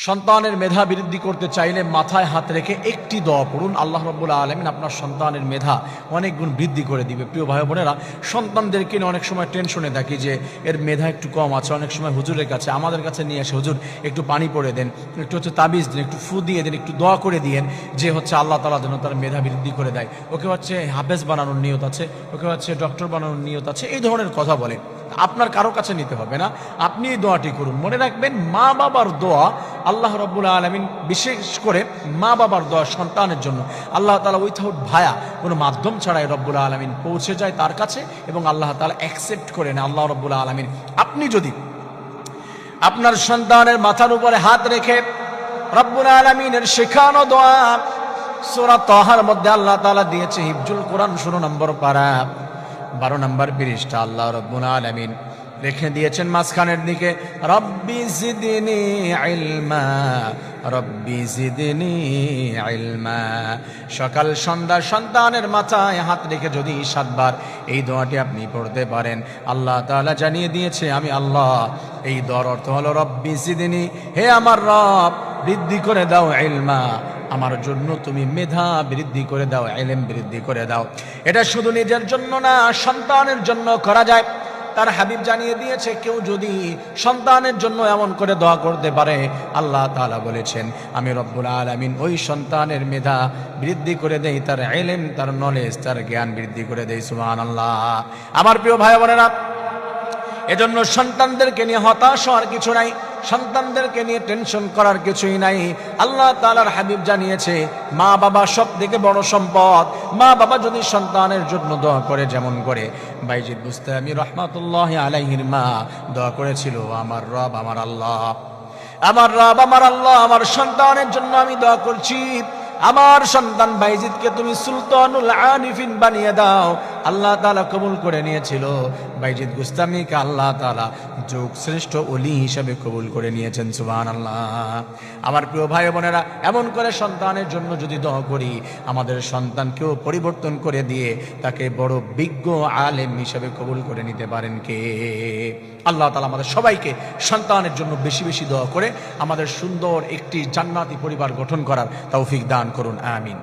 সন্তানের মেধা বৃদ্ধি করতে চাইলে মাথায় হাত রেখে একটি দোয়া পড়ুন, আল্লাহ রাব্বুল আলামিন আপনার সন্তানের মেধা অনেক গুণ বৃদ্ধি করে দিবে। প্রিয় ভাই বোনেরা, সন্তানদেরকে নিয়ে অনেক সময় টেনশনে থাকি যে এর মেধা একটু কম আছে। অনেক সময় হুজুরের কাছে, আমাদের কাছে নিয়ে আসে, হুজুর একটু পানি পড়ে দেন, একটু তাবিজ দিন, একটু ফু দিয়ে দেন, একটু দোয়া করে দিয়েন যে আল্লাহ তাআলা যেন তার মেধা বৃদ্ধি করে দেয়। ওকে হাফেজ বানানোর নিয়ত আছে, ওকে ডক্টর বানানোর নিয়ত আছে, এই ধরনের কথা বলে। আপনার কারো কাছে নিতে হবে না, আপনি এই দোয়াটি করুন। মনে রাখবেন, মা বাবার দোয়া আল্লাহ রাব্বুল আলামিন, বিশেষ করে মা বাবার দোয়া সন্তানের জন্য আল্লাহ তাআলা উইথাউট ভায়া, কোনো মাধ্যম ছাড়াই রব্বুল আলামিন পৌঁছে যায় তার কাছে এবং আল্লাহ তাআলা অ্যাকসেপ্ট করে নেয়। আল্লাহ রাব্বুল আলামিন আপনি যদি আপনার সন্তানের মাথার উপরে হাত রেখে রব্বুল আলামিনের শেখানো দোয়া, সূরা তাহার মধ্যে আল্লাহ তাআলা দিয়েছে হিফজুল কোরআন 16 নম্বর পারা 12 নম্বর পৃষ্ঠা, আল্লাহ রাব্বুল আলামিন রেখে দিয়েছেন মাঝখানের দিকে, রব্বি জিদনি ইলমা, রব্বি জিদনি ইলমা। সকাল সন্ধ্যা সন্তানের মাথায় হাত রেখে যদি 7 বার এই দোয়াটি আপনি পড়তে পারেন, আল্লাহ তাআলা জানিয়ে দিয়েছে আমি আল্লাহ। এই দোয়ার অর্থ হলো রব্বি জিদনি, হে আমার রব বৃদ্ধি করে দাও ইলমা, আমার জন্য তুমি মেধা বৃদ্ধি করে দাও, ইলম বৃদ্ধি করে দাও। এটা শুধু নিজের জন্য না, সন্তানের জন্য করা যায়। তার হাবিব জানিয়ে দিয়েছে, কেউ যদি সন্তানের জন্য এমন করে দোয়া করতে পারে, আল্লাহ তাআলা বলেছেন আমি রব্বুল আলামিন ওই সন্তানের মেধা বৃদ্ধি করে দেই, তার ইলম, তার নলেজ, তার জ্ঞান বৃদ্ধি করে দেই। সুবহানাল্লাহ। আমার প্রিয় ভাই বোনেরা, এজন্য সন্তানদেরকে নিয়ে হতাশ হওয়ার কিছু নাই, সন্তানদেরকে নিয়ে টেনশন করার কিছুই নাই। আল্লাহ তাআলার হাবিব জানিয়েছে, মা বাবা সব থেকে বড় সম্পদ। মা বাবা যদি সন্তানের জন্য দোয়া করে, যেমন করে বাইজিদ বুস্তামি রাহমাতুল্লাহি আলাইহির মা দোয়া করেছিল, আমার রব, আমার আল্লাহ, আমার রব, আমার আল্লাহ, আমার সন্তানের জন্য আমি দোয়া করছি, আমার সন্তান বাইজিদকে তুমি সুলতানুল আরিফিন বানিয়ে দাও। আল্লাহ তাআলা কবুল করে নিয়েছিল বাইজিদ বুস্তামিকে, আল্লাহ তাআলা যুগ শ্রেষ্ঠ ওলি হিসেবে কবুল করে নিয়েছেন। সুবহানাল্লাহ। আমার প্রিয় ভাই বোনেরা, এমন করে সন্তানের জন্য যদি দোয়া করি, আমাদের সন্তানকেও পরিবর্তন করে দিয়ে তাকে বড় বিজ্ঞ আলেম হিসেবে কবুল করে নিতে পারেন কে? আল্লাহ তাআলা আমাদের সবাইকে সন্তানের জন্য বেশি বেশি দোয়া করে আমাদের সুন্দর একটি জান্নাতি পরিবার গঠন করার তৌফিক দান করুন। আমিন।